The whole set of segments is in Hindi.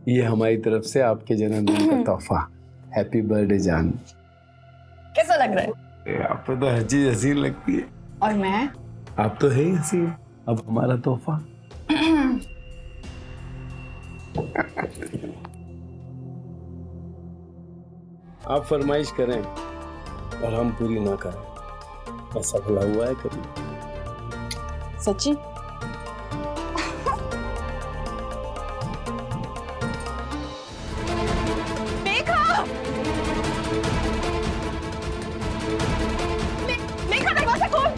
ये हमारी तरफ से आपके जन्मदिन का तोहफा। हैप्पी बर्थडे जान। कैसा लग रहा है? आप पे तो हर चीज हसीन लगती है। और मैं? आप तो है ही हसीन। अब हमारा तोहफा। आप फरमाइश करें और हम पूरी ना करें, ऐसा भला हुआ है कभी? सच्ची? मेघा दरवाजा खोल।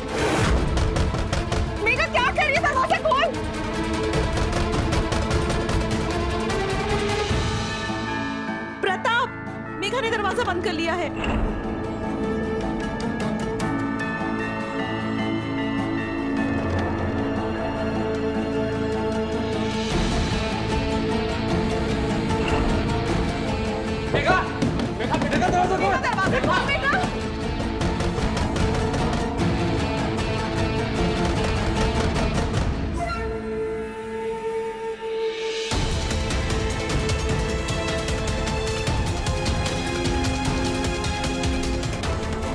मेघा क्या कर रही है? दरवाजा खोल। प्रताप, मेघा ने दरवाजा बंद कर लिया है। मेघा, मेघा बेटे का दरवाजा खोल। दरवाजा खोल बेटा।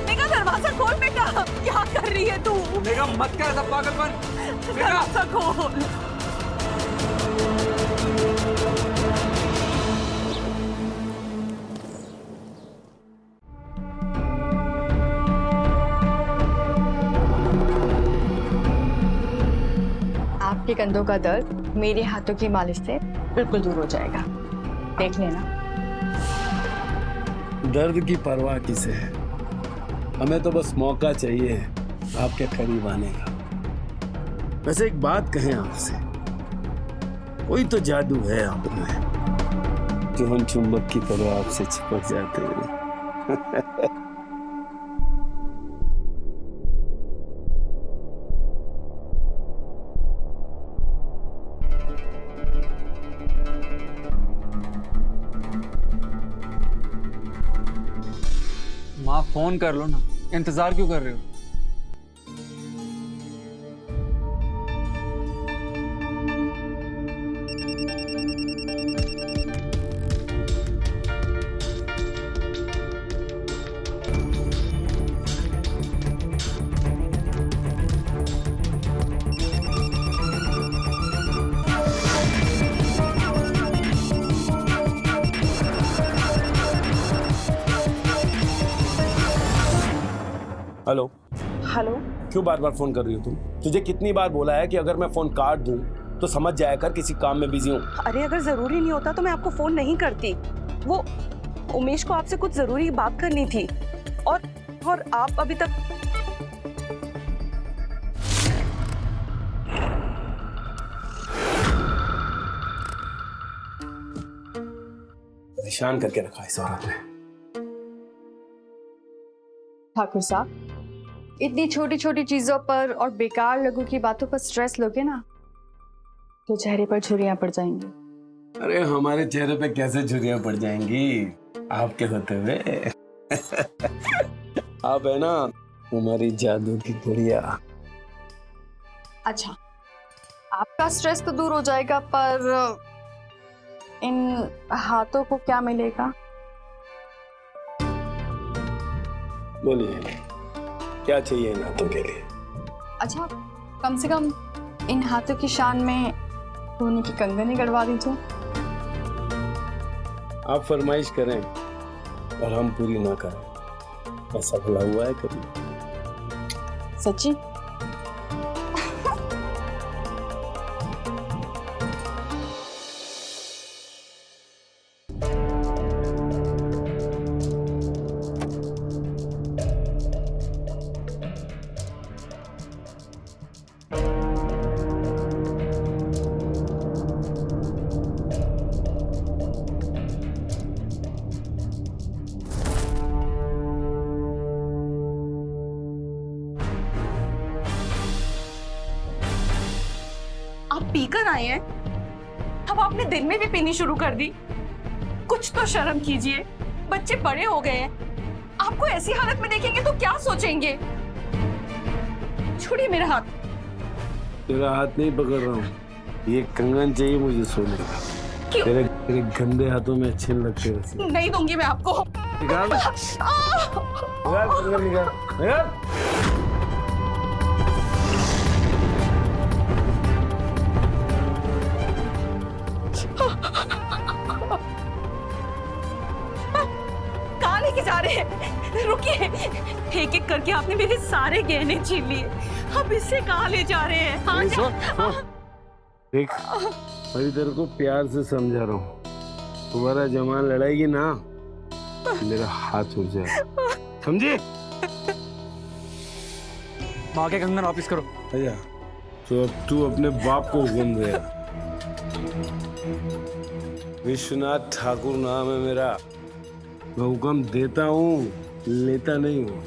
मेघा दरवाजा खोल बेटा। क्या कर रही है तू? मेघा मत कर ऐसा पागलपन। मेघा दरवाजा खोल। आपके कंधों का दर्द मेरे हाथों की मालिश से बिल्कुल दूर हो जाएगा, देख लेना। दर्द की परवाह किसे है? हमें तो बस मौका चाहिए आपके करीब आने का। वैसे एक बात कहें आपसे, कोई तो जादू है आप में जो हम चुंबक की तरह आपसे चिपक जाते हैं। माँ फोन कर लो ना, इंतजार क्यों कर रहे हो? हेलो। हेलो। क्यों बार बार फोन कर रही हो तुम? तुझे कितनी बार बोला है कि अगर मैं फोन काट दूं तो समझ जाया कर किसी काम में बिजी हूँ। अरे अगर जरूरी नहीं होता तो मैं आपको फोन नहीं करती। वो उमेश को आपसे कुछ जरूरी बात करनी थी और आप अभी तक। परेशान करके रखा इस औरत ने। ठाकुर साहब, इतनी छोटी छोटी चीजों पर और बेकार लोगों की बातों पर स्ट्रेस लोगे ना तो चेहरे पर झुर्रियां पड़ जाएंगी। अरे हमारे चेहरे पे कैसे झुर्रियां पड़ जाएंगी आपके होते हुए? आप है ना हमारी जादू की गुड़िया। अच्छा, आपका स्ट्रेस तो दूर हो जाएगा, पर इन हाथों को क्या मिलेगा? बोलिए क्या चाहिए इन हाथों के लिए? अच्छा, कम से कम इन हाथों की शान में सोने की कंगन ही गड़वा दीजिए। आप फरमाइश करें और हम पूरी ना करें, ऐसा भला हुआ है कभी? सच्ची? आप पीकर आए हैं, अब आपने दिन में भी पीनी शुरू कर दी। कुछ तो शर्म कीजिए, बच्चे बड़े हो गए हैं। आपको ऐसी हालत में देखेंगे तो क्या सोचेंगे? छोड़िए मेरा हाथ। तेरा हाथ नहीं पकड़ रहा हूँ, ये कंगन चाहिए मुझे सोने का। क्यों? तेरे गंदे हाथों में अच्छे नहीं लगते वैसे। नहीं दूंगी मैं आपको। निकाल निकाल कंगन निकाल निकाल। कहाँ लेके जा रहे हैं? रुकिए, एक एक करके आपने मेरे सारे गहने छीन लिए, अब इससे कहाँ ले जा रहे हैं? हाँ, देख, मैं तेरे को प्यार से समझा रहा हूँ। तुम्हारा जमान लड़ाएगी ना, मेरा हाथ उठ जाए, समझे? माँ के कंगन वापिस करो। अच्छा, तो अब तू अपने बाप को हुक्म दे। विश्वनाथ ठाकुर नाम है मेरा, मैं हुक्म देता हूँ, लेता नहीं हूँ।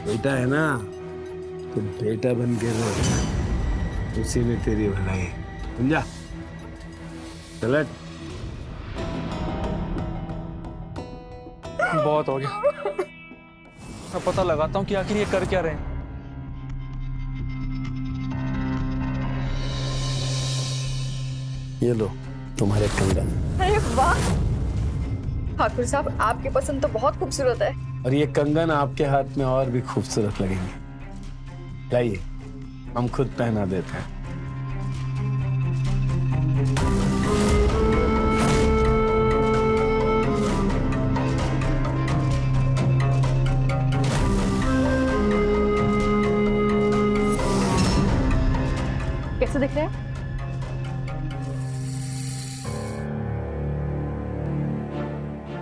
बेटा है ना, तो बेटा बन के रहो, उसी में तेरी भलाई, समझा? चलट। बहुत हो गया, मैं पता लगाता हूँ कि आखिर ये कर क्या रहे हैं। ये लो तुम्हारे कंगन। अरे वाह ठाकुर साहब, आपकी पसंद तो बहुत खूबसूरत है। और ये कंगन आपके हाथ में और भी खूबसूरत लगेंगे। लाइए, हम खुद पहना देते हैं। कैसे दिख रहे हैं?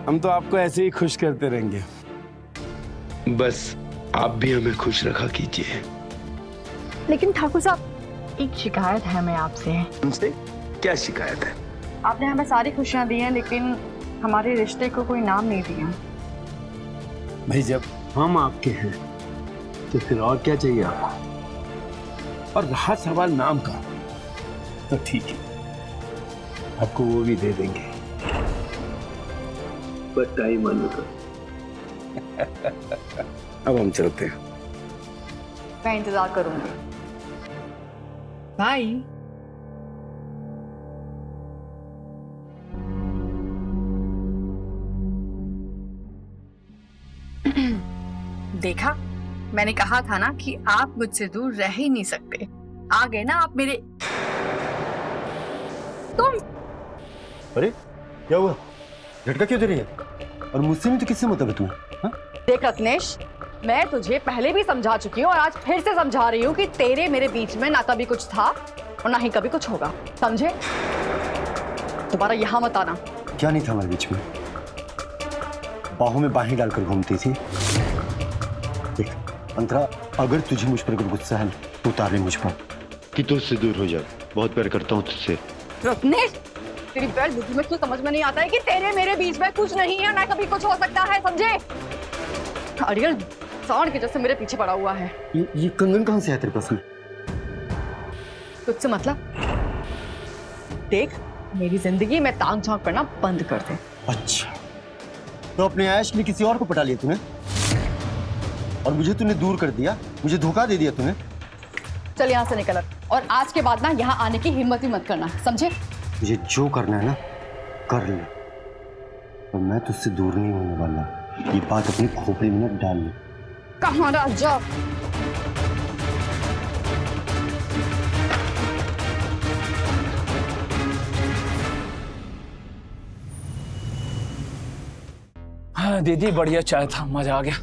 हम तो आपको ऐसे ही खुश करते रहेंगे। बस आप भी हमें खुश रखा कीजिए। लेकिन ठाकुर साहब, एक शिकायत है मैं आपसे। हमसे क्या शिकायत है? आपने हमें सारी खुशियां दी हैं, लेकिन हमारे रिश्ते को कोई नाम नहीं दिया। भाई, जब हम आपके हैं तो फिर और क्या चाहिए आपको? और रहा सवाल नाम का, तो ठीक है, आपको वो भी दे देंगे, बस टाइम आने का। अब हम चलते हैं। मैं इंतजार करूंगी। बाय। देखा, मैंने कहा था ना कि आप मुझसे दूर रह ही नहीं सकते। आ गए ना आप मेरे। तुम अरे क्या हुआ? झटका क्यों दे रही है? और मुझसे नहीं तो किससे मतलब है तुम्हें? हाँ? देख रत्नेश, मैं तुझे पहले भी समझा चुकी हूँ और आज फिर से समझा रही हूँ कि तेरे मेरे बीच में ना कभी कुछ था और ना ही कभी कुछ होगा, समझे? दोबारा यहाँ मत आना। क्या नहीं था हमारे बीच में? बाहों में बाहें डालकर घूमती थी। देख अंतरा, अगर तुझे मुझ पर गुस्सा है तो उतार ले मुझ पर कि तुझसे दूर हो जा। बहुत प्यार करता हूँ तुझसे। रत्नेश, तेरी बैल बुद्धि में क्यों समझ में नहीं आता है कि तेरे मेरे बीच में कुछ नहीं है, ना कभी कुछ हो सकता है, समझे? अरियल सांड के जैसे मेरे पीछे पड़ा हुआ है। ये कंगन कहाँ से है तेरे पास में? तुझसे मतलब? देख, मेरी जिंदगी में तांग झांक करना बंद कर दे। अच्छा, तो अपने ऐश के लिए किसी और को पटा लिया तूने और मुझे तूने दूर कर दिया, मुझे धोखा दे दिया तूने। चल यहाँ से निकल, और आज के बाद ना यहाँ आने की हिम्मत ही मत करना, समझे? मुझे जो करना है ना कर ले, और मैं तुझसे दूर नहीं होने वाला। ये बात अपनी खोपड़ी में न डाल ले। कहाँ राजा? हाँ दीदी, बढ़िया चाय था, मजा आ गया।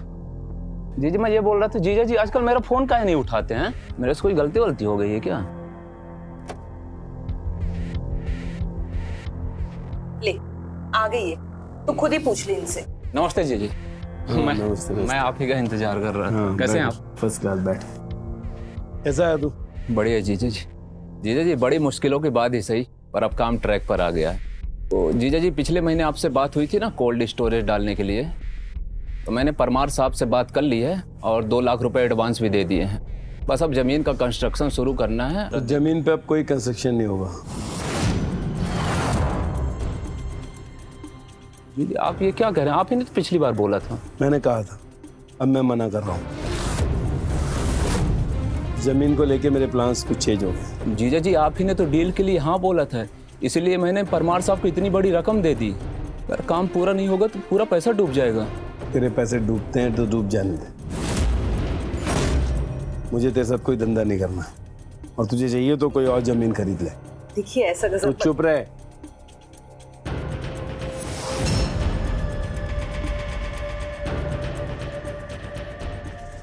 दीदी मैं ये बोल रहा था, जीजा जी आजकल मेरा फोन काहे नहीं उठाते हैं? मेरे से कोई गलती हो गई है क्या? ले, आ गई है, तू खुद ही पूछ ले इनसे। नमस्ते जीजी। मैं आप ही का इंतजार कर रहा था। कैसे हैं आप? First class. बैठ। कैसा है तू? बढ़िया जीजा जी। जीजा जी बड़ी मुश्किलों के बाद ही सही, पर अब काम ट्रैक पर आ गया है। तो जीजा जी पिछले महीने आपसे बात हुई थी ना कोल्ड स्टोरेज डालने के लिए, तो मैंने परमार साहब से बात कर ली है और 2 लाख रुपए एडवांस भी दे दिए हैं। बस अब जमीन का कंस्ट्रक्शन शुरू करना है। तो जमीन पे अब कोई कंस्ट्रक्शन नहीं होगा। दीदी आप ये क्या कह रहे हैं? आप ही ने तो पिछली बार बोला था। मैंने कहा था, अब मैं मना कर रहा हूँ। जमीन को लेके मेरे प्लान्स कुछ चेंज हो गए। जीजा जी आप ही ने तो डील के लिए हाँ बोला था, इसलिए मैंने परमार साहब को इतनी बड़ी रकम दे दी। अगर काम पूरा नहीं होगा तो पूरा पैसा डूब जाएगा। तेरे पैसे डूबते हैं तो डूब जाने दे, मुझे तेरे साथ कोई धंधा नहीं करना, और तुझे चाहिए तो कोई और जमीन खरीद ले। देखिए ऐसा तो गजब चुप रहे।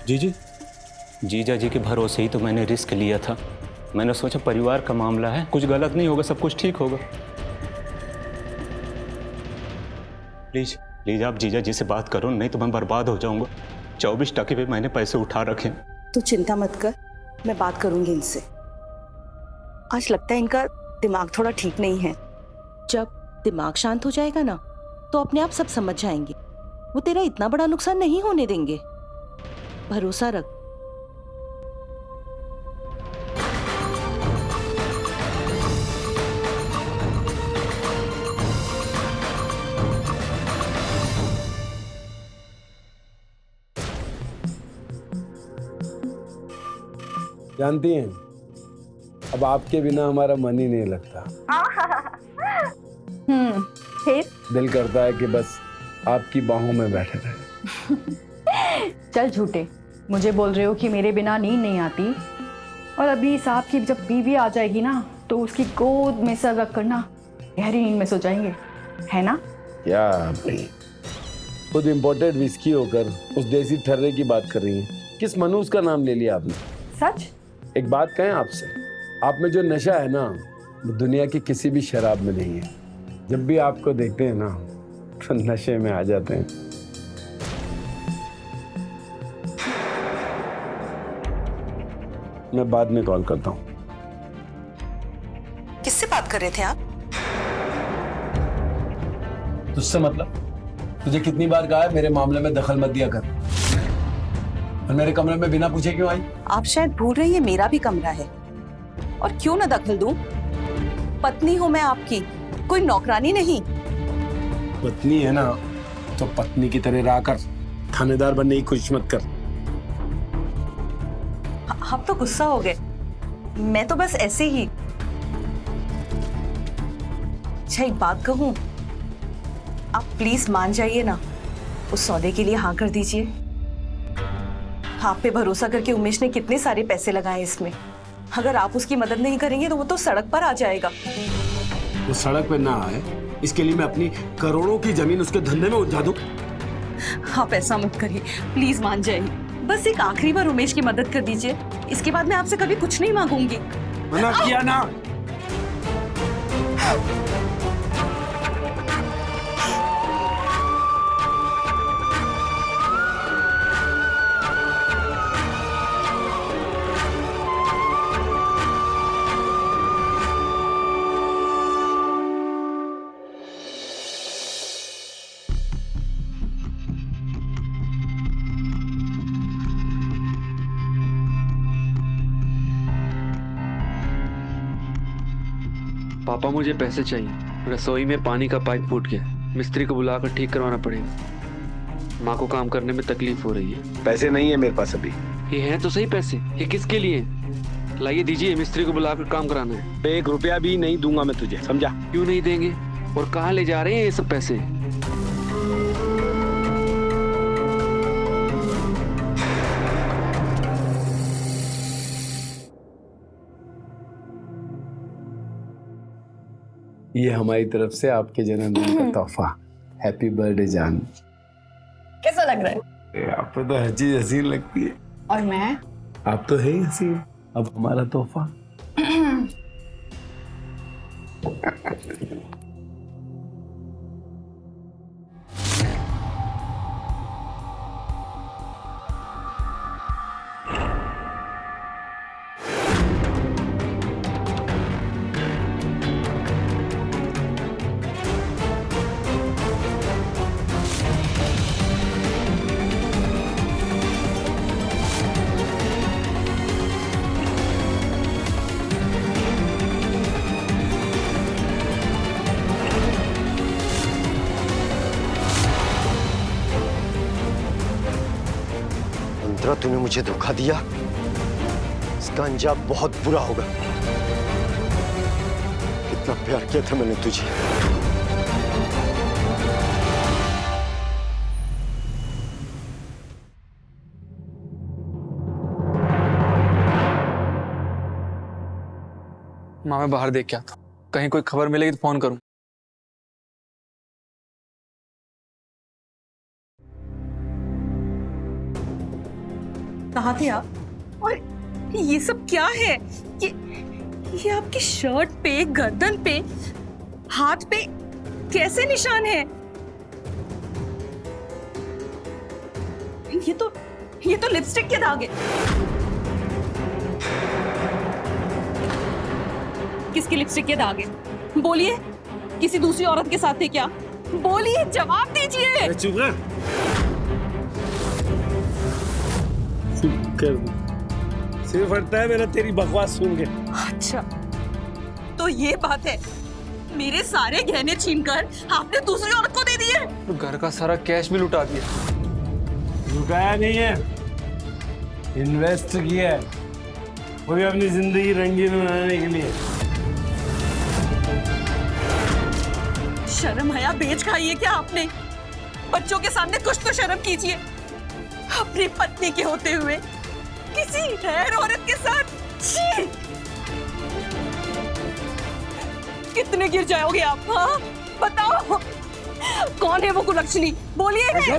जी जीजा जी के भरोसे ही तो मैंने रिस्क लिया था। मैंने सोचा परिवार का मामला है, कुछ गलत नहीं होगा, सब कुछ ठीक होगा। प्लीज प्लीज आप जीजा जी से बात करो, नहीं तो मैं बर्बाद हो जाऊंगा। 24% पे मैंने पैसे उठा रखे। तू चिंता मत कर, मैं बात करूंगी इनसे। आज लगता है इनका दिमाग थोड़ा ठीक नहीं है। जब दिमाग शांत हो जाएगा ना तो अपने आप सब समझ जाएंगे। वो तेरा इतना बड़ा नुकसान नहीं होने देंगे, भरोसा रख। जानती हैं, अब आपके बिना हमारा मन ही नहीं लगता। फिर दिल करता है कि बस आपकी बाहों में बैठे रहे। चल झूठे, मुझे बोल रहे हो कि मेरे बिना नींद नहीं आती, और अभी साहब की जब बीवी आ जाएगी ना तो उसकी गोद में सर रख कर ना गहरी नींद में सो जाएंगे, है ना? क्या खुद इम्पोर्टेड विस्की होकर उस देसी ठर्रे की बात कर रही हैं? किस मनूस का नाम ले लिया आपने? सच? एक बात कहें आपसे, आप में जो नशा है ना वो दुनिया की किसी भी शराब में नहीं है। जब भी आपको देखते हैं ना तो नशे में आ जाते हैं। मैं बाद में कॉल करता हूँ। किससे बात कर रहे थे आप? तुझसे मतलब? तुझे कितनी बार कहा है मेरे मामले में दखल मत दिया कर, और मेरे कमरे में बिना पूछे क्यों आई? आप शायद भूल रहे हैं मेरा भी कमरा है, और क्यों ना दखल दूं? पत्नी हूं मैं आपकी, कोई नौकरानी नहीं। पत्नी है ना तो पत्नी की तरह रहा कर, थानेदार बनने की कोशिश मत कर। आप तो गुस्सा हो गए, मैं तो बस ऐसे ही। अच्छा एक बात कहूं, आप प्लीज मान जाइए ना, उस सौदे के लिए हाँ कर दीजिए। आप पे भरोसा करके उमेश ने कितने सारे पैसे लगाए इसमें, अगर आप उसकी मदद नहीं करेंगे तो वो तो सड़क पर आ जाएगा। वो सड़क पे ना आए इसके लिए मैं अपनी करोड़ों की जमीन उसके धंधे में उलझा दूं? आप ऐसा मत करिए, प्लीज मान जाइए। बस एक आखिरी बार उमेश की मदद कर दीजिए, इसके बाद मैं आपसे कभी कुछ नहीं मांगूंगी। मना किया ना। पापा मुझे पैसे चाहिए, रसोई में पानी का पाइप फूट गया, मिस्त्री को बुलाकर ठीक करवाना पड़ेगा। माँ को काम करने में तकलीफ हो रही है। पैसे नहीं है मेरे पास अभी। ये हैं तो सही पैसे, ये किसके लिए? लाइए दीजिए, मिस्त्री को बुलाकर काम कराना है। 1 रुपया भी नहीं दूंगा मैं तुझे, समझा? क्यों नहीं देंगे, और कहाँ ले जा रहे हैं ये सब पैसे? ये हमारी तरफ से आपके जन्मदिन का तोहफा। हैप्पी बर्थडे जान। कैसा लग रहा है? आप तो हर चीज हसीन लगती है। और मैं? आप तो है ही हसीन। अब हमारा तोहफा। तूने मुझे धोखा दिया, इस इसका अंजाम बहुत बुरा होगा। कितना प्यार किया था मैंने तुझे। माँ मैं बाहर देख के आता हूँ, कहीं कोई खबर मिलेगी तो फोन करूँ। कहाँ थे आप? और ये सब क्या है? ये आपकी शर्ट पे, गर्दन पे, हाथ पे कैसे निशान है? ये तो लिपस्टिक के दाग है। किसकी लिपस्टिक के दाग है? बोलिए, किसी दूसरी औरत के साथ थे क्या? बोलिए, जवाब दीजिए। चुप रह। चुप कर। सिर फटता है मेरा तेरी बकवास सुन के। अच्छा, तो ये बात है। मेरे सारे गहने छीनकर आपने दूसरी औरत को दे दिए। तो घर का सारा कैश भी लुटा दिया। लुटाया नहीं है, इन्वेस्ट किया है, वो भी अपनी जिंदगी रंगीन बनाने के लिए। शर्म हया बेच खाई है क्या आपने? बच्चों के सामने कुछ तो शर्म कीजिए। अपनी पत्नी के होते हुए किसी गैर औरत के साथ। छी! कितने गिर जाओगे आप? हाँ, बताओ कौन है वो कुलक्षणी? बोलिए।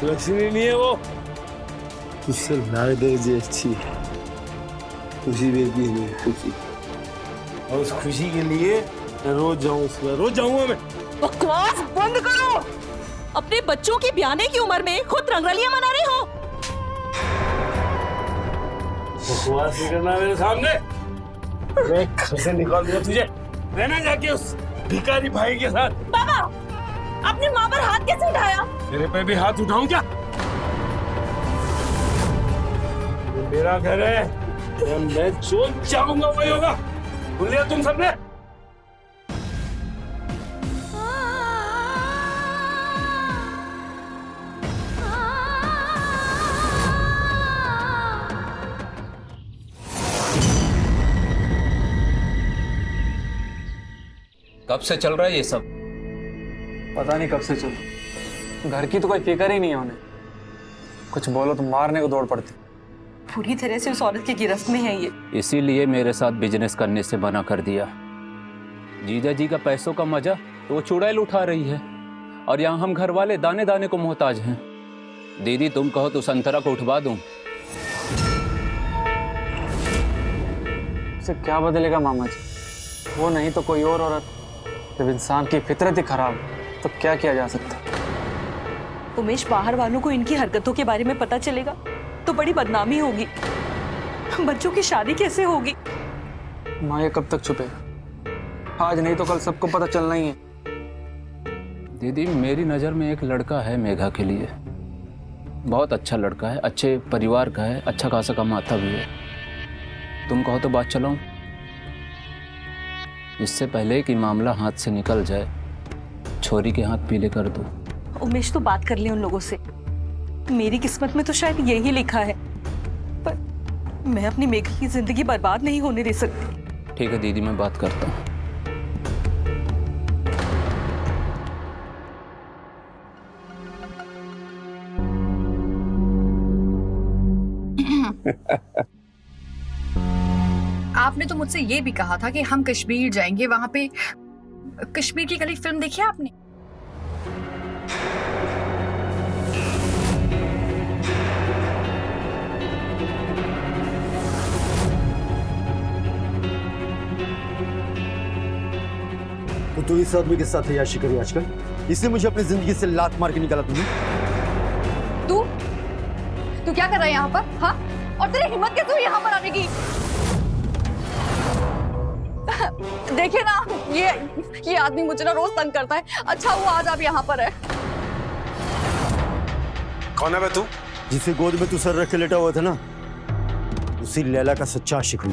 लक्ष्मी नहीं है वो, उससे लाख दर्जे अच्छी खुशी देती है मुझे, खुशी। और उस खुशी के लिए मैं रोज जाऊंगा मैं। बकवास बंद करो। अपने बच्चों की ब्याने की उम्र में खुद रंगरलियां मना रहे हो। बकवास नहीं करना मेरे सामने। मैं घर से निकाल दूंगा तुझे, रहना जाके उस भिखारी भाई के साथ। बाबा, अपनी माँ पर हाथ कैसे उठाया? तेरे पे भी हाथ उठाऊं क्या? ये मेरा घर है, मैं जो चाहूंगा वही होगा। सुन लिया तुम सबने? कब से चल रहा है ये सब? पता नहीं कब से चलो, घर की तो कोई फिक्र ही नहीं है उन्हें। कुछ बोलो तो मारने को दौड़ पड़ती। पूरी तरह से उस औरत की गिरफ्त में है ये। इसीलिए मेरे साथ बिजनेस करने से मना कर दिया। जीजा जी का पैसों का मजा तो वो चुड़ैल उठा रही है, और यहाँ हम घर वाले दाने दाने को मोहताज हैं। दीदी तुम कहो तो संतरा को उठवा दूं। उससे क्या बदलेगा मामा जी? वो नहीं तो कोई और औरत। जब इंसान की फितरत ही खराब तो क्या किया जा सकता? उमेश, बाहर वालों को इनकी हरकतों के बारे में पता चलेगा तो बड़ी बदनामी होगी। बच्चों की शादी कैसे होगी? माँ ये कब तक छुपेगा? आज नहीं तो कल सबको पता चलना ही है। दीदी मेरी नज़र में एक लड़का है मेघा के लिए, बहुत अच्छा लड़का है, अच्छे परिवार का है, अच्छा खासा कमाता भी है। तुम कहो तो बात चलाऊं? इससे पहले कि मामला हाथ से निकल जाए, छोरी के हाथ पीले कर दो। उमेश, तो बात कर ले उन लोगों से। मेरी किस्मत में तो शायद यही लिखा है, पर मैं अपनी मेघा की जिंदगी बर्बाद नहीं होने दे सकती। ठीक है दीदी, मैं बात करता हूँ। आपने तो मुझसे ये भी कहा था कि हम कश्मीर जाएंगे, वहां पे कश्मीर की कली फिल्म देखी है आपने? तो तू इस आदमी के साथ अय्याशी करी आजकल, इसने मुझे अपनी जिंदगी से लात मार के निकाला। तू क्या कर रहा है यहाँ पर? हाँ, और तेरी हिम्मत कैसे हुई यहाँ पर आने की? देखिए ना, ये आदमी मुझे ना रोज तंग करता है। अच्छा हुआ आज आप यहाँ पर है। कौन है बे तू? जिसे गोद में तू सर रख के लेटा हुआ था ना, उसी लैला का सच्चा आशिक हूं।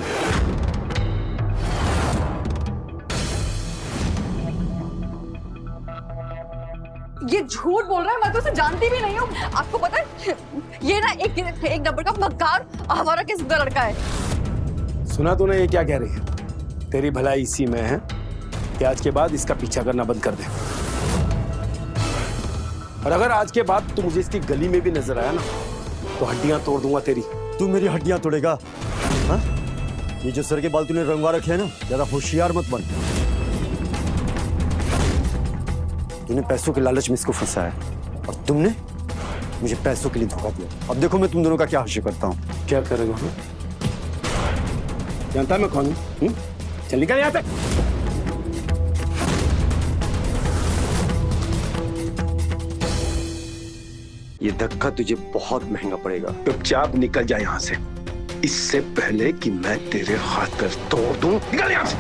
ये झूठ बोल रहा है, मैं तो उसे जानती भी नहीं हूँ। आपको पता है ये ना एक नंबर का मक्कार हमारा किस्म का लड़का है। सुना तूने ये क्या कह रही है? तेरी भलाई इसी में है कि आज के बाद इसका पीछा करना बंद कर दे। और अगर आज के बाद तू मुझे इसकी गली में भी नजर आया ना तो हड्डियां तोड़ दूंगा तेरी। तू मेरी हड्डियां तोड़ेगा? हाँ? ये जो सर के बाल तूने रंगवा रखे हैं ना, ज्यादा होशियार मत बन। तूने पैसों के लालच में इसको फंसाया और तुमने मुझे पैसों के लिए धोखा दिया। अब देखो मैं तुम दोनों का क्या हासिल करता हूँ। क्या करेगा? जानता मैं कौन हूँ? चल निकल यहाँ से। ये धक्का तुझे बहुत महंगा पड़ेगा। चुपचाप निकल जा यहाँ से, इससे पहले कि मैं तेरे हाथ पैर तोड़ दूं। निकल यहाँ से।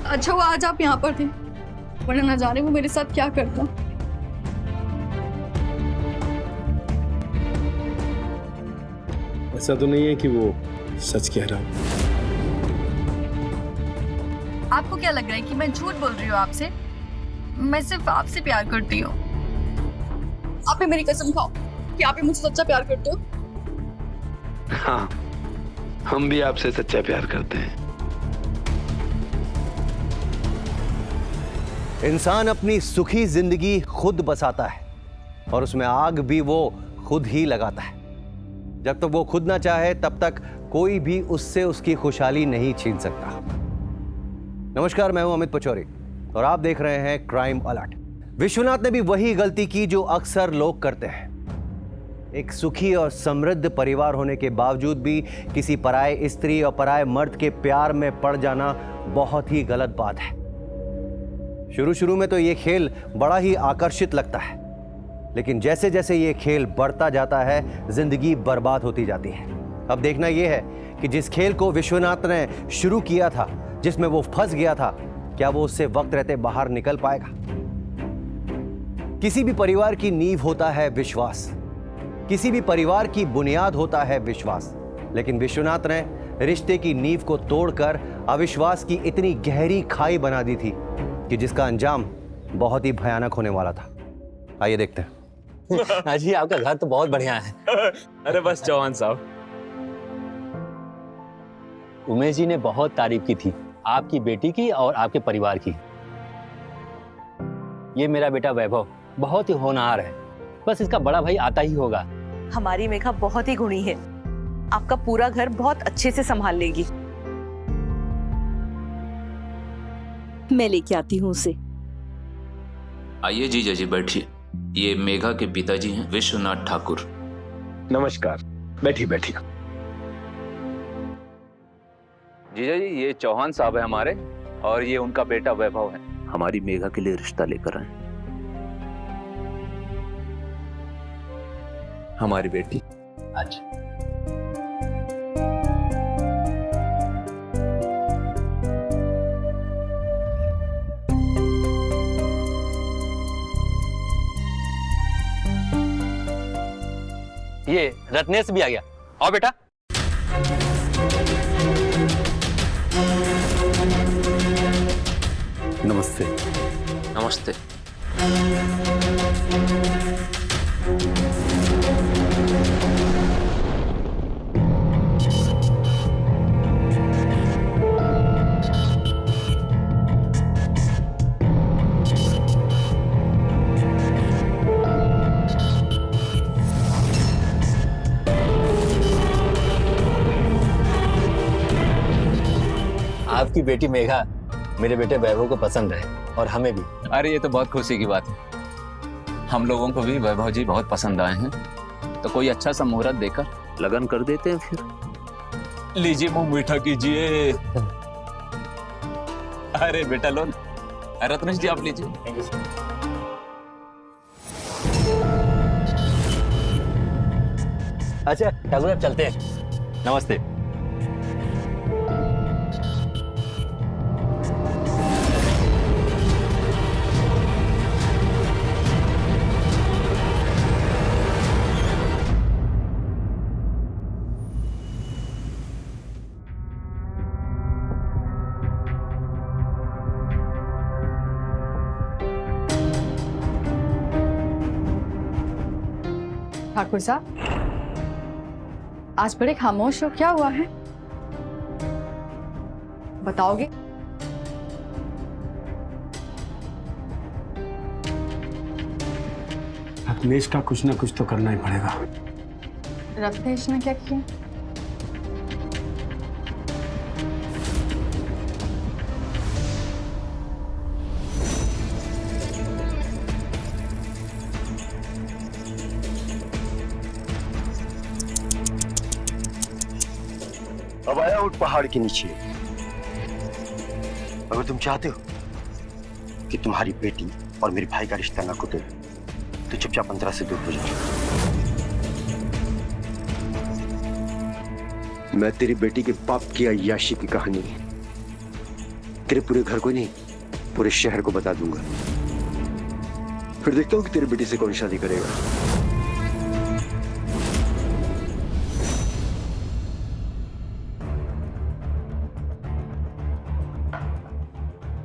अच्छा हुआ आज आप यहाँ पर थे, वरना न जाने वो मेरे साथ क्या करता। ऐसा तो नहीं है कि वो सच कह रहा है। आपको क्या लग रहा है कि मैं झूठ बोल रही हूँ आपसे? मैं सिर्फ आपसे प्यार करती हूँ। आप भी मेरी कसम खाओ कि आप भी मुझसे सच्चा प्यार करते हो। हाँ, हम भी आपसे सच्चा प्यार करते हैं। इंसान अपनी सुखी जिंदगी खुद बसाता है और उसमें आग भी वो खुद ही लगाता है। जब तक वो खुद ना चाहे तब तक कोई भी उससे उसकी खुशहाली नहीं छीन सकता। नमस्कार, मैं हूं अमित पचौरी और आप देख रहे हैं क्राइम अलर्ट। विश्वनाथ ने भी वही गलती की जो अक्सर लोग करते हैं। एक सुखी और समृद्ध परिवार होने के बावजूद भी किसी पराये स्त्री और पराये मर्द के प्यार में पड़ जाना बहुत ही गलत बात है। शुरू में तो ये खेल बड़ा ही आकर्षित लगता है, लेकिन जैसे जैसे ये खेल बढ़ता जाता है जिंदगी बर्बाद होती जाती है। अब देखना यह है कि जिस खेल को विश्वनाथ ने शुरू किया था, जिसमें वो फंस गया था, क्या वो उससे वक्त रहते बाहर निकल पाएगा? किसी भी परिवार की नींव होता है विश्वास, किसी भी परिवार की बुनियाद होता है विश्वास, लेकिन विश्वनाथ ने रिश्ते की नींव को तोड़कर अविश्वास की इतनी गहरी खाई बना दी थी कि जिसका अंजाम बहुत ही भयानक होने वाला था। आइए देखते हैं। अजी आपका घर तो बहुत बढ़िया है। अरे बस चौहान साहब। उमेश जी ने बहुत तारीफ की थी आपकी बेटी की और आपके परिवार की। ये मेरा बेटा वैभव बहुत ही होनहार है, बस इसका बड़ा भाई आता ही होगा। हमारी मेघा बहुत ही गुणी है, आपका पूरा घर बहुत अच्छे से संभाल लेगी। मैं लेके आती हूँ उसे। आइए जीजा जी बैठिए। ये मेघा के पिताजी हैं विश्वनाथ ठाकुर। नमस्कार, बैठिए बैठिए। जीजा जी ये चौहान साहब है हमारे और ये उनका बेटा वैभव है। हमारी मेघा के लिए रिश्ता लेकर आए। हमारी बेटी। अच्छा, ये रत्नेश भी आ गया। आओ बेटा। नमस्ते। नमस्ते। आपकी बेटी मेघा मेरे बेटे वैभव को पसंद है और हमें भी। अरे ये तो बहुत खुशी की बात है। हम लोगों को भी वैभव जी बहुत पसंद आए हैं, तो कोई अच्छा सा मुहूर्त देकर लगन कर देते हैं फिर। लीजिए मुंह मीठा कीजिए। अरे बेटा लो। रत्नेश जी आप लीजिए। अच्छा ठाकुर अब चलते हैं। नमस्ते। ठाकुर साहब, आज बड़े खामोश हो, क्या हुआ है? बताओगे? रत्नेश का कुछ ना कुछ तो करना ही पड़ेगा। रत्नेश ने क्या किया? अब आया उठ पहाड़ के नीचे। अगर तुम चाहते हो कि तुम्हारी बेटी और मेरे भाई का रिश्ता ना टूटे तो चुपचाप अंतरा से दूर हो जाओ। मैं तेरी बेटी के पाप की अय्याशी की कहानी तेरे पूरे घर को नहीं, पूरे शहर को बता दूंगा। फिर देखता हूं कि तेरी बेटी से कौन शादी करेगा।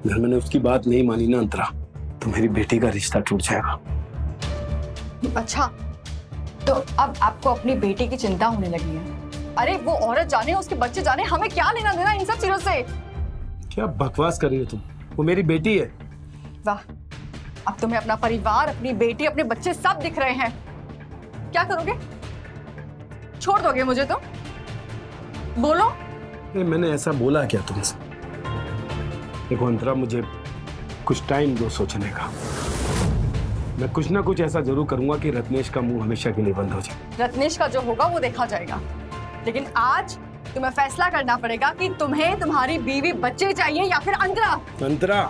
अगर मैंने उसकी बात नहीं मानी ना अंतरा, तो मेरी बेटी का रिश्ता टूट जाएगा। अच्छा, तो अब आपको अपनी बेटी की चिंता होने लगी है? अरे वो औरत जाने, उसके बच्चे जाने, हमें क्या लेना देना इन सब चीजों से? क्या बकवास कर रही हो तुम? वो मेरी बेटी है। वाह, अब तुम्हें अपना परिवार, अपनी बेटी, अपने बच्चे सब दिख रहे हैं। क्या करोगे? छोड़ दोगे मुझे तो? बोलो। मैंने ऐसा बोला क्या तुमसे? देखो अंतरा, मुझे कुछ टाइम दो सोचने का। मैं कुछ ना कुछ ऐसा जरूर करूंगा कि रत्नेश का मुंह हमेशा के लिए बंद हो जाए। रत्नेश का जो होगा वो देखा जाएगा, लेकिन आज तुम्हें फैसला करना पड़ेगा कि तुम्हें तुम्हारी बीवी बच्चे चाहिए या फिर अंतरा। अंतरा,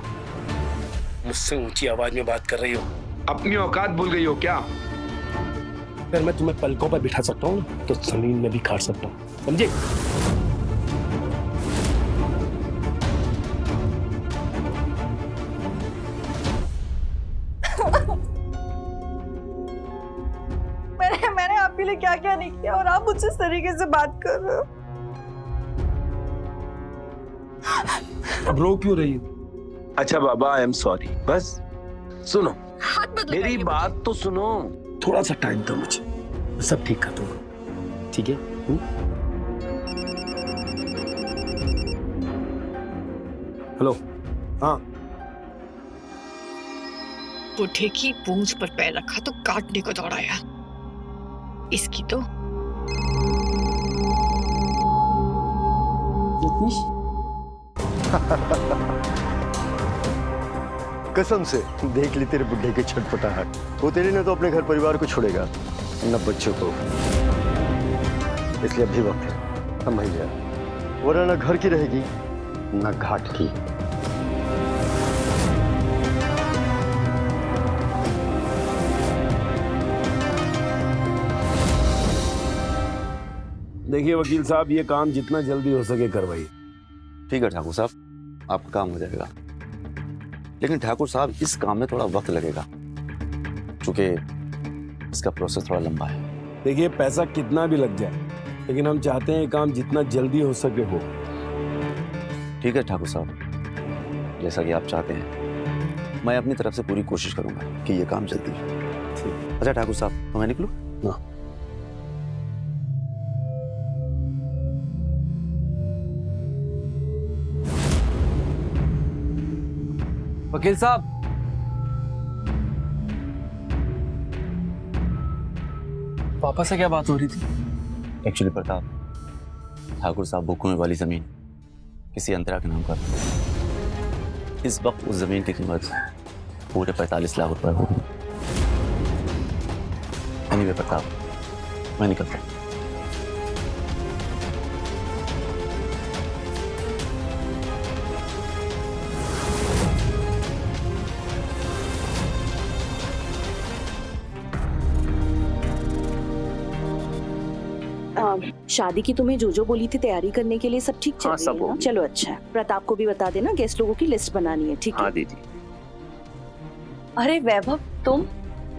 मुझसे ऊंची आवाज में बात कर रही हो? अपनी औकात भूल गई हो क्या? अगर मैं तुम्हें पलकों पर बिठा सकता हूँ तो जमीन में भी काट सकता हूँ, समझे? मैंने आपके लिए क्या क्या नहीं किया और आप मुझसे इस तरीके से बात कर रहे हो? अब रो क्यों रही हो? अच्छा बाबा, आई एम सॉरी। बस सुनो, हाथ मत मेरी बात तो सुनो। थोड़ा सा टाइम दो मुझे, मैं सब ठीक कर दूंगा, ठीक है? हेलो, हाँ। बुढ़े की पूंछ पर पैर रखा तो काटने को दौड़ाया। इसकी तो कसम से देख ली तेरे बुढ़े की छटपटाहट। वो तेरे ने तो अपने घर परिवार को छोड़ेगा, न बच्चों को। इसलिए अभी वक्त है, समझ जा, वरना न घर की रहेगी न घाट की। देखिए वकील साहब, ये काम जितना जल्दी हो सके करवाइए। ठीक है ठाकुर साहब, आपका काम हो जाएगा, लेकिन ठाकुर साहब इस काम में थोड़ा वक्त लगेगा, क्योंकि इसका प्रोसेस थोड़ा लंबा है। देखिए, पैसा कितना भी लग जाए, लेकिन हम चाहते हैं ये काम जितना जल्दी हो सके हो। ठीक है ठाकुर साहब, जैसा कि आप चाहते हैं, मैं अपनी तरफ से पूरी कोशिश करूंगा कि ये काम जल्दी हो। अच्छा ठाकुर साहब, तो मैं निकलूं? हाँ। वकील साहब, पापा से क्या बात हो रही थी? एक्चुअली प्रताप, ठाकुर साहब बुकुए वाली जमीन किसी अंतरा के नाम पर, इस वक्त उस जमीन की कीमत पूरे 45 लाख रुपए होगी। एनीवे प्रताप, मैं निकलता हूं। शादी की तुम्हें जो बोली थी तैयारी करने के लिए सब ठीक चल रही है ना? चलो अच्छा है। प्रताप को भी बता देना, गेस्ट लोगों की लिस्ट बनानी है, ठीक है? हाँ दीदी। अरे वैभव, तुम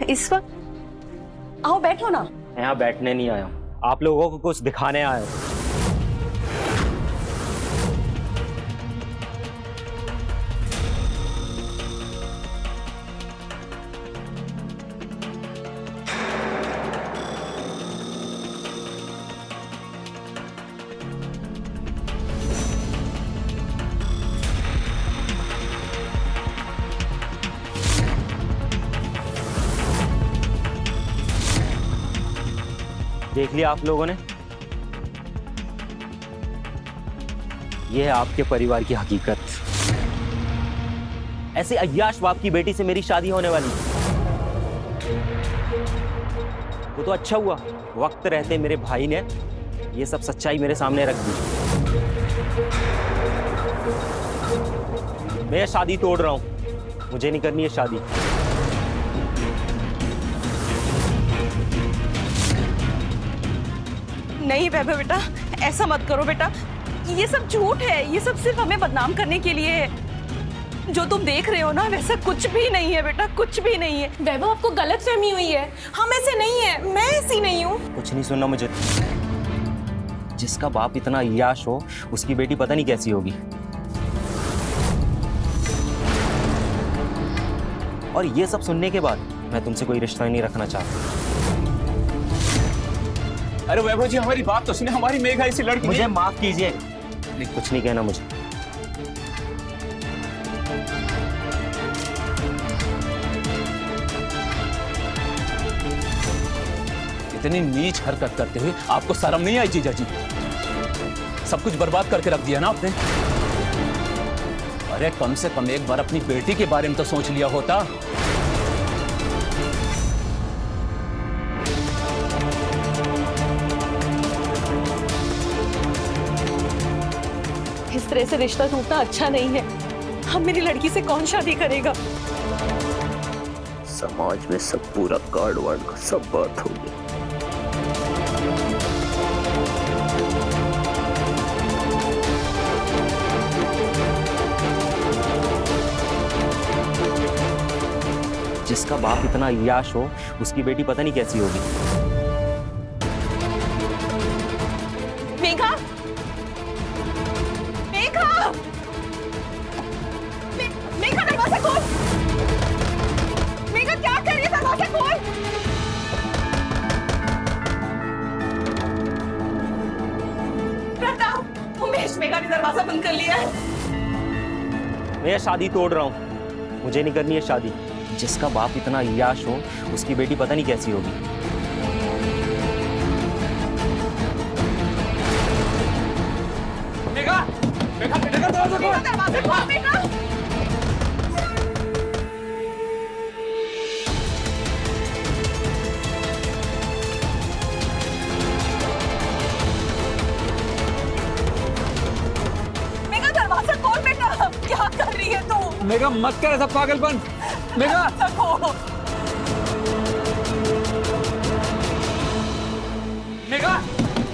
इस वक्त? आओ बैठो ना। यहाँ बैठने नहीं आया हूँ, आप लोगों को कुछ दिखाने आया हूँ। देख लिया आप लोगों ने, यह है आपके परिवार की हकीकत। ऐसे अय्याश बाप की बेटी से मेरी शादी होने वाली। वो तो अच्छा हुआ वक्त रहते मेरे भाई ने ये सब सच्चाई मेरे सामने रख दी। मैं शादी तोड़ रहा हूं, मुझे नहीं करनी है शादी। नहीं वैभव बेटा, ऐसा मत करो बेटा, ये सब झूठ है, ये सब सिर्फ हमें बदनाम करने के लिए है। जो तुम देख रहे हो ना वैसा कुछ भी नहीं है बेटा, कुछ भी नहीं है। वैभव आपको गलतफहमी हुई है, हम ऐसे नहीं है, मैं ऐसी नहीं हूँ। कुछ नहीं सुनना मुझे। जिसका बाप इतना अय्याश हो उसकी बेटी पता नहीं कैसी होगी। और ये सब सुनने के बाद मैं तुमसे कोई रिश्ता ही नहीं रखना चाहता। अरे वैभव जी हमारी बात तो सुने, हमारी मेघा ऐसी लड़की मुझे माफ कीजिए, कुछ नहीं कहना मुझे। इतनी नीच हरकत करते हुए आपको शर्म नहीं आई जीजा जी? सब कुछ बर्बाद करके रख दिया ना आपने। अरे कम से कम एक बार अपनी बेटी के बारे में तो सोच लिया होता। इस तरह से रिश्ता टूटना अच्छा नहीं है। हम मेरी लड़की से कौन शादी करेगा? समाज में सब पूरा कार्ड वार्ड का सब बात हो गई। जिसका बाप इतना अय्याश हो उसकी बेटी पता नहीं कैसी होगी। मेघा, मेघा, मेघा दरवाजा खोल। मेघा क्या कर रही है? दरवाजा खोल। प्रताप, उमेश, मेघा ने दरवाजा बंद कर लिया है। मैं शादी तोड़ रहा हूं, मुझे नहीं करनी है शादी। जिसका बाप इतना अय्याश हो उसकी बेटी पता नहीं कैसी होगी। मेघा, मेघा, मेघा दरवाजा खोल। दरवाजा खोल मेघा। मेघा दरवाजा खोल बेटा, क्या कर रही है तू? मेघा मत कर ऐसा पागलपन। मेघा खोल। मेघा,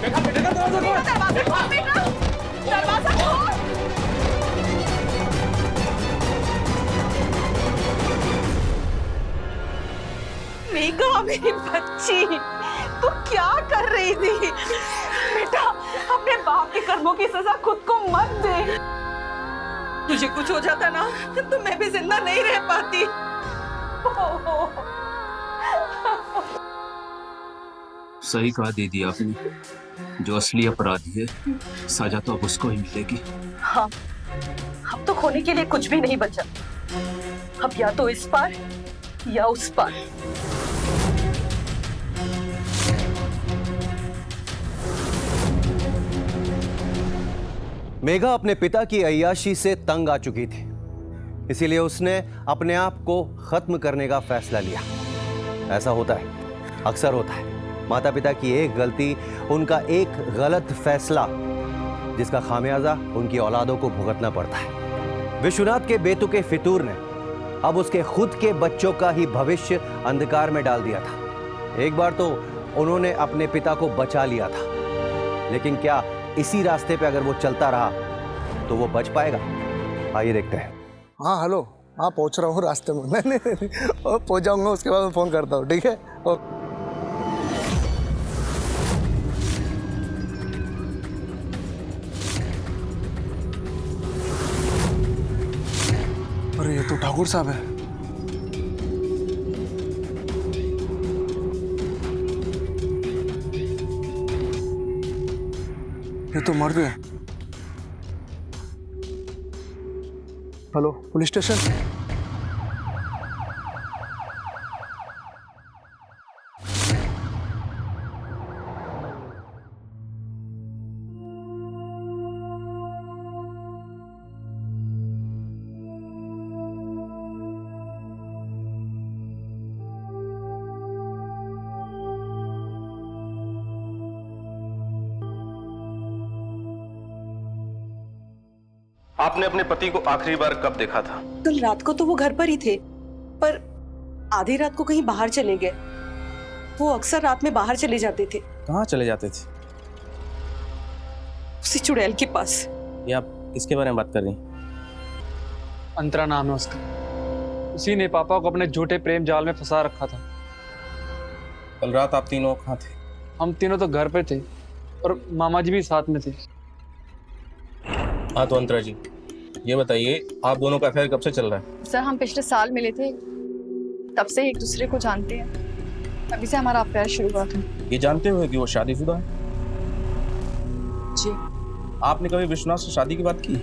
मेघा, मेघा दरवाजा खोल। दरवाजा खोल बेटा, दरवाजा खोल। मेघा मेरी बच्ची, तू क्या कर रही थी? बेटा अपने बाप के कर्मों की सजा खुद को मत दे। मुझे कुछ हो जाता ना तो मैं भी जिंदा नहीं रह पाती। सही कहा दीदी आपने, जो असली अपराधी है सजा तो अब उसको ही मिलेगी। हाँ, अब तो खोने के लिए कुछ भी नहीं बचा। अब या तो इस पार या उस पार। मेघा अपने पिता की अय्याशी से तंग आ चुकी थी, इसीलिए उसने अपने आप को खत्म करने का फैसला लिया। ऐसा होता है, अक्सर होता है। माता पिता की एक गलती, उनका एक गलत फैसला, जिसका खामियाजा उनकी औलादों को भुगतना पड़ता है। विश्वनाथ के बेतुके फितूर ने अब उसके खुद के बच्चों का ही भविष्य अंधकार में डाल दिया था। एक बार तो उन्होंने अपने पिता को बचा लिया था, लेकिन क्या इसी रास्ते पे अगर वो चलता रहा तो वो बच पाएगा? आइए देखते हैं। हाँ हेलो, हाँ पहुंच रहा हूँ रास्ते में। नहीं पहुंच जाऊंगा, उसके बाद मैं फोन करता हूँ, ठीक है? अरे ये तो ठाकुर साहब है। ये तो मर गए। Hello, police station? आपने अपने पति को आखिरी बार कब देखा था? कल रात को तो वो घर पर ही थे, पर आधी रात को कहीं बाहर चले गए। वो अक्सर रात में बाहर चले जाते थे। कहाँ चले जाते थे? उसी चुड़ैल के पास। ये आप किसके बारे में बात कर रही हैं? अंतरा नाम है उसका। उसी ने पापा को अपने झूठे प्रेम जाल में फंसा रखा था। कल रात आप तीनों कहाँ थे? हम तीनों तो घर पे थे और मामा जी भी साथ में थे। हाँ तो अंतरा जी, ये बताइए आप दोनों का अफेयर कब से चल रहा है? सर हम पिछले साल मिले थे, तब से एक दूसरे को जानते हैं। तभी से हमारा अफेयर शुरू हुआ था। ये जानते हुए कि वो शादीशुदा है? जी। आपने कभी विश्वनाथ से शादी की बात की?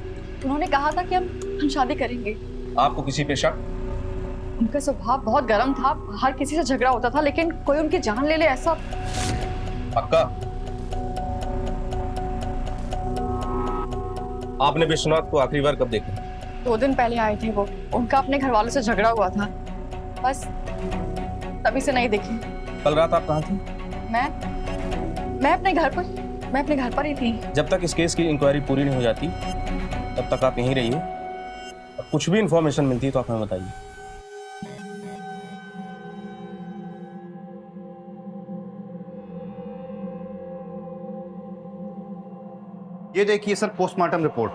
उन्होंने कहा था कि हम शादी करेंगे। आपको किसी पे शक? उनका स्वभाव बहुत गर्म था, हर किसी से झगड़ा होता था, लेकिन कोई उनकी जान ले ऐसा। पक्का? आपने विश्वनाथ को आखिरी बार कब देखा? 2 दिन पहले आए थे वो। उनका अपने घर वालों से झगड़ा हुआ था, बस तभी से नहीं देखी। कल रात आप कहाँ थी? मैं अपने घर पर ही थी। जब तक इस केस की इंक्वायरी पूरी नहीं हो जाती तब तक आप यहीं रहिए, और कुछ भी इंफॉर्मेशन मिलती है तो आप हमें बताइए। ये देखिए सर पोस्टमार्टम रिपोर्ट,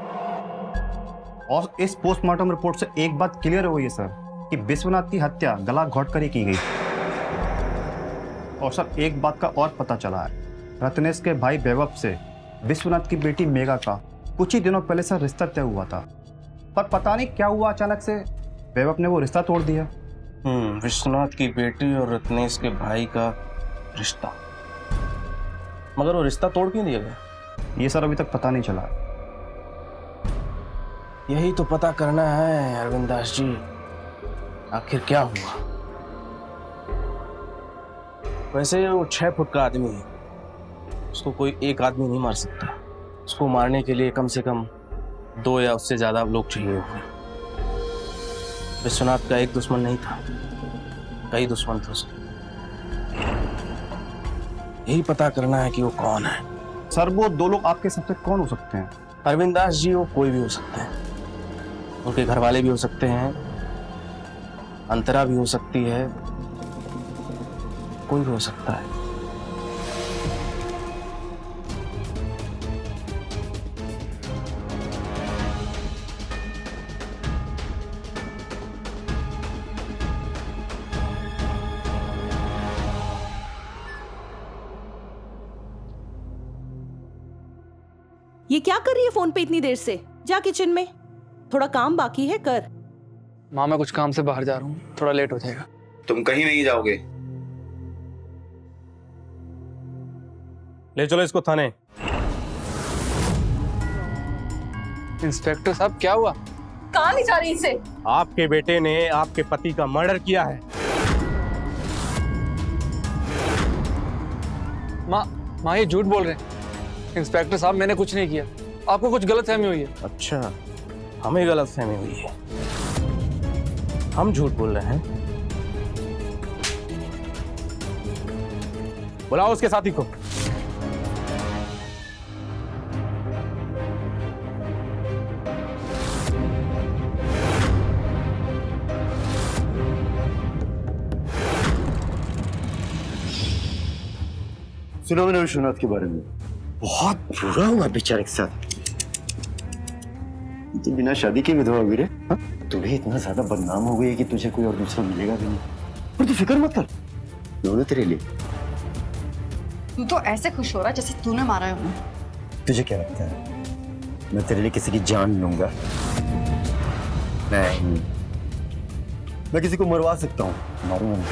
और इस पोस्टमार्टम रिपोर्ट से एक बात क्लियर हुई है सर कि विश्वनाथ की हत्या गला घोट कर ही की गई। और सर एक बात का और पता चला है, रत्नेश के भाई वैभव से विश्वनाथ की बेटी मेघा का कुछ ही दिनों पहले सर रिश्ता तय हुआ था, पर पता नहीं क्या हुआ अचानक से वैभव ने वो रिश्ता तोड़ दिया। विश्वनाथ की बेटी और रत्नेश के भाई का रिश्ता, मगर वो रिश्ता तोड़ क्यों दिया गया? ये सर अभी तक पता नहीं चला। यही तो पता करना है अरविंद दास जी, आखिर क्या हुआ। वैसे वो 6 फुट का आदमी है, उसको कोई एक आदमी नहीं मार सकता। उसको मारने के लिए कम से कम 2 या उससे ज्यादा लोग चाहिए होंगे। विश्वनाथ का एक दुश्मन नहीं था, कई दुश्मन थे उसके। यही पता करना है कि वो कौन है। सर वो 2 लोग आपके सबसे कौन हो सकते हैं? अरविंद दास जी वो कोई भी हो सकते हैं, उनके घर वाले भी हो सकते हैं, अंतरा भी हो सकती है, कोई भी हो सकता है। ये क्या कर रही है फोन पे इतनी देर से? जा किचन में, थोड़ा काम बाकी है, कर। माँ मैं कुछ काम से बाहर जा रहा हूँ, थोड़ा लेट हो जाएगा। तुम कहीं नहीं जाओगे। ले चलो इसको थाने। इंस्पेक्टर साहब क्या हुआ? कहाँ ले जा रही इसे? आपके बेटे ने आपके पति का मर्डर किया है। माँ ये झूठ बोल रहे हैं। इंस्पेक्टर साहब मैंने कुछ नहीं किया, आपको कुछ गलतफहमी हुई है। अच्छा, हमें गलतफहमी हुई है, हम झूठ बोल रहे हैं। बुलाओ उसके साथी को। सुना मैंने विश्वनाथ के बारे में, बहुत बुरा हुआ बेचारे के साथ। तू बिना शादी के विधवा हुई रे। तुम्हें इतना ज्यादा बदनाम हो गई है कि तुझे कोई और दूसरा मिलेगा भी नहीं। पर तू फिक्र मत कर, दोनों तेरे लिए। तू तो ऐसे खुश हो रहा है जैसे तूने मारा है उन्हें। तुझे क्या लगता है मैं तेरे लिए किसी की जान लूंगा? नहीं, मैं किसी को मरवा सकता हूँ, मारूंगा नहीं।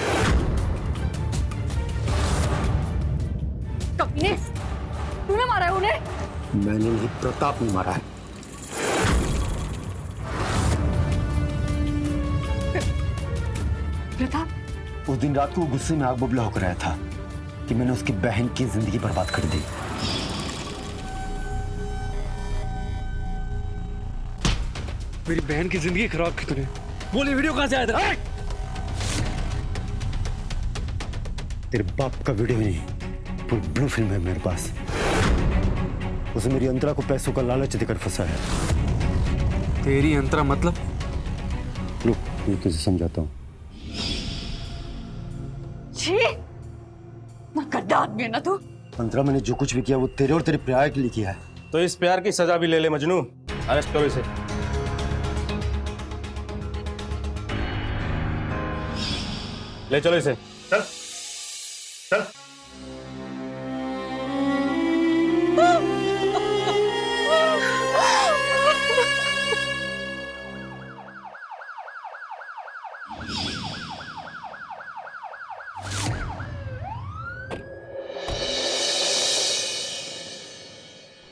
कमीने, तूने मारा है उन्हें? मैंने नहीं, प्रताप ने मारा है। प्रताप? उस दिन रात को वो गुस्से में आग बबूला होकर आया था कि मैंने उसकी बहन की जिंदगी बर्बाद कर दी। मेरी बहन की जिंदगी खराब की तूने। बोले वीडियो कहां से आया था? तेरे बाप का वीडियो नहीं, पूरी ब्लू फिल्म है मेरे पास। उसे मेरी अंतरा को पैसों का लालच देकर फंसा है। तेरी अंतरा मतलब? रुक, मैं तुझे समझाता हूँ। छी, ना गद्दा आदमी है ना तू। अंतरा, मैंने जो कुछ भी किया वो तेरे और तेरे प्यार के लिए किया है। तो इस प्यार की सजा भी ले ले मजनू। अरेस्ट करो इसे। ले चलो इसे। चल चल।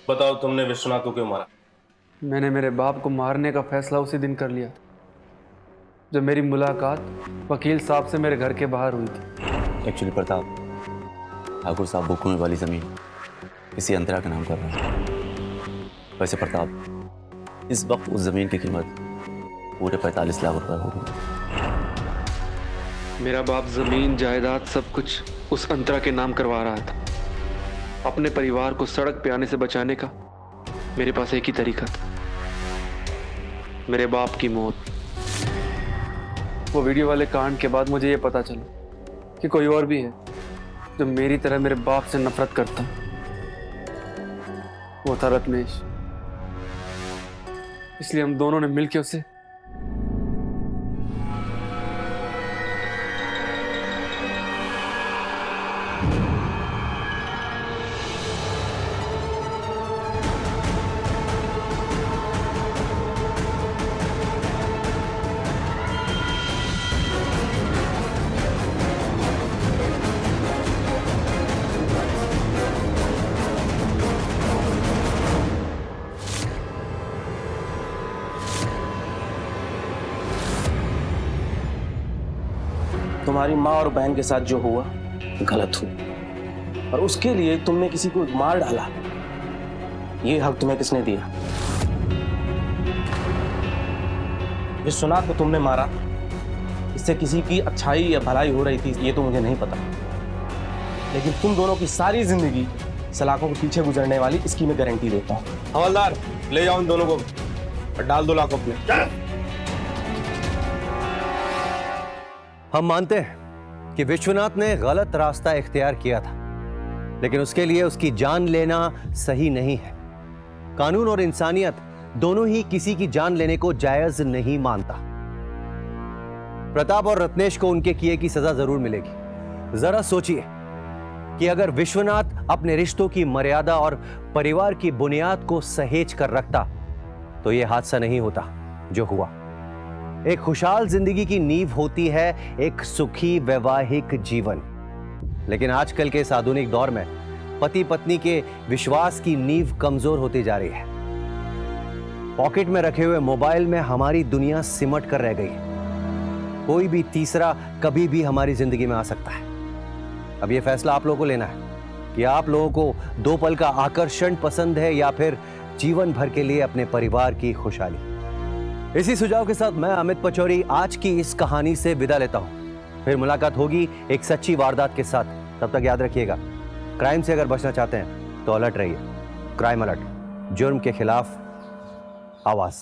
बताओ, तुमने विश्वनाथ को क्यों मारा? मैंने मेरे बाप को मारने का फैसला उसी दिन कर लिया था जब मेरी मुलाकात वकील साहब से मेरे घर के बाहर हुई थी। एक्चुअली प्रताप, ठाकुर साहब बुक में वाली जमीन किसी अंतरा के नाम कर रहे हैं। वैसे प्रताप, इस वक्त उस जमीन की कीमत पूरे 45 लाख रुपए होगी। मेरा बाप जमीन जायदाद सब कुछ उस अंतरा के नाम करवा रहा था। अपने परिवार को सड़क पे आने से बचाने का मेरे पास एक ही तरीका था, मेरे बाप की मौत। वो वीडियो वाले कांड के बाद मुझे ये पता चला कि कोई और भी है जो मेरी तरह मेरे बाप से नफरत करता। वो था रत्नेश। इसलिए हम दोनों ने मिलकर उसे तुम्हारी माँ और बहन के साथ जो हुआ गलत हुआ, और उसके लिए तुमने किसी को मार डाला। ये हक तुम्हें किसने दिया? विश्वनाथ को तुमने मारा, इससे किसी की अच्छाई या भलाई हो रही थी ये तो मुझे नहीं पता, लेकिन तुम दोनों की सारी जिंदगी सलाखों के पीछे गुजरने वाली इसकी मैं गारंटी देता हूँ। हवलदार, ले जाओ इन दोनों को और डाल दो लॉकअप में। हम मानते हैं कि विश्वनाथ ने गलत रास्ता इख्तियार किया था, लेकिन उसके लिए उसकी जान लेना सही नहीं है। कानून और इंसानियत दोनों ही किसी की जान लेने को जायज नहीं मानता। प्रताप और रत्नेश को उनके किए की सजा जरूर मिलेगी। जरा सोचिए कि अगर विश्वनाथ अपने रिश्तों की मर्यादा और परिवार की बुनियाद को सहेज कर रखता तो यह हादसा नहीं होता जो हुआ। एक खुशहाल जिंदगी की नींव होती है एक सुखी वैवाहिक जीवन, लेकिन आजकल के इस आधुनिक दौर में पति पत्नी के विश्वास की नींव कमजोर होती जा रही है। पॉकेट में रखे हुए मोबाइल में हमारी दुनिया सिमट कर रह गई है। कोई भी तीसरा कभी भी हमारी जिंदगी में आ सकता है। अब यह फैसला आप लोगों को लेना है कि आप लोगों को 2 पल का आकर्षण पसंद है या फिर जीवन भर के लिए अपने परिवार की खुशहाली। इसी सुझाव के साथ मैं अमित पचौरी आज की इस कहानी से विदा लेता हूं। फिर मुलाकात होगी एक सच्ची वारदात के साथ। तब तक याद रखिएगा, क्राइम से अगर बचना चाहते हैं तो अलर्ट रहिए। क्राइम अलर्ट, जुर्म के खिलाफ आवाज।